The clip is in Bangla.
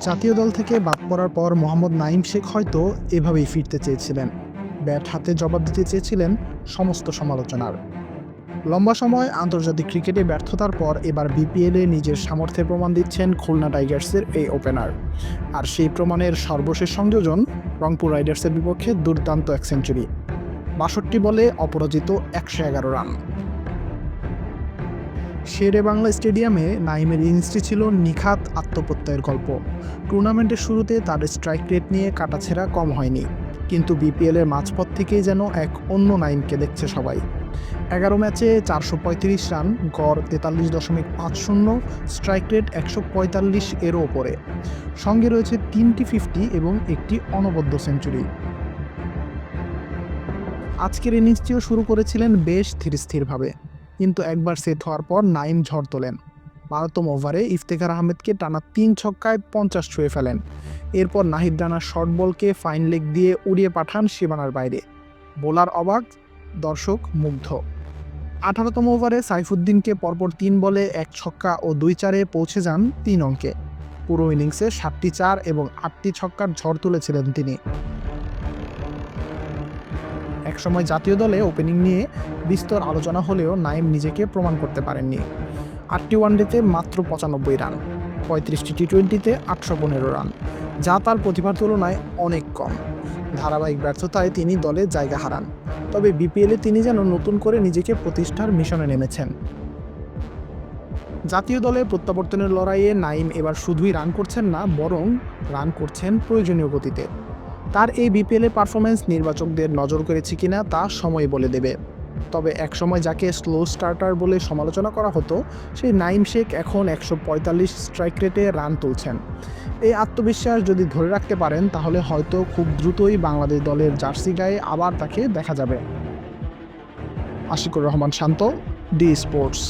জাতীয় দল থেকে বাদ পড়ার পর মোহাম্মদ নাঈম শেখ হয়তো এভাবেই ফিরতে চেয়েছিলেন। ব্যাট হাতে জবাব দিতে চেয়েছিলেন সমস্ত সমালোচনার। লম্বা সময় আন্তর্জাতিক ক্রিকেটে ব্যর্থতার পর এবার বিপিএলে নিজের সামর্থ্যের প্রমাণ দিচ্ছেন খুলনা টাইগার্সের এই ওপেনার। আর সেই প্রমাণের সর্বশেষ সংযোজন রংপুর রাইডার্সের বিপক্ষে দুর্দান্ত এক সেঞ্চুরি। ৬২ বলে অপরাজিত ১১১ রান। শেরে বাংলা স্টেডিয়ামে নাইমের ইনিংসটি ছিল নিখাত আত্মপ্রত্যয়ের গল্প। টুর্নামেন্টের শুরুতে তার স্ট্রাইক রেট নিয়ে কাটাছেঁড়া কম হয়নি, কিন্তু বিপিএলের মাঝপথ থেকেই যেন এক অন্য নাইমকে দেখছে সবাই। ১১ ম্যাচে ৪৩৫ রান, গড় ৪৩.৫০, স্ট্রাইক রেট ১৪৫ এরও ওপরে। সঙ্গে রয়েছে ৩টি 50 এবং একটি অনবদ্য সেঞ্চুরি। আজকের ইনিংসটিও শুরু করেছিলেন বেশ ধীরস্থিরভাবে, কিন্তু একবার সেট হওয়ার পর নাইম ঝড় তোলেন। ১২তম ওভারে ইফতেখার আহমেদকে টানা ৩ ছক্কায় ৫০ ছুঁয়ে ফেলেন। এরপর নাহিদ রানার শর্ট বলকে ফাইন লেগ দিয়ে উড়িয়ে পাঠান সীমানার বাইরে। বোলার অবাক, দর্শক মুগ্ধ। ১৮তম ওভারে সাইফুদ্দিনকে পরপর ৩ বলে ১ ছক্কা ও ২ চারে পৌঁছে যান ৩ অঙ্কে। পুরো ইনিংসে ৭টি ৪ এবং ৮টি ছক্কার ঝড় তুলেছিলেন তিনি। একসময় জাতীয় দলে ওপেনিং নিয়ে বিস্তর আলোচনা হলেও নাইম নিজেকে প্রমাণ করতে পারেননি। ৮টি ওয়ানডেতে মাত্র ৯৫ রান, ৩৫টি টি-টোয়েন্টিতে ৮১৫ রান, যা তার প্রতিভার তুলনায় অনেক কম। ধারাবাহিক ব্যর্থতায় তিনি দলে জায়গা হারান। তবে বিপিএলে তিনি যেন নতুন করে নিজেকে প্রতিষ্ঠার মিশনে নেমেছেন। জাতীয় দলে প্রত্যাবর্তনের লড়াইয়ে নাইম এবার শুধুই রান করছেন না, বরং রান করছেন প্রয়োজনীয় গতিতে। তার এই বিপিএলের পারফরমেন্স নির্বাচকদের নজর করেছে কিনা তা সময় বলে দেবে। তবে একসময় যাকে স্লো স্টার্টার বলে সমালোচনা করা হতো, সেই নাইম শেখ এখন ১৪৫ স্ট্রাইক রেটে রান তুলছেন। এই আত্মবিশ্বাস যদি ধরে রাখতে পারেন, তাহলে হয়তো খুব দ্রুতই বাংলাদেশ দলের জার্সি গায়ে আবার তাকে দেখা যাবে। আশিকুর রহমান শান্ত, ডি স্পোর্টস।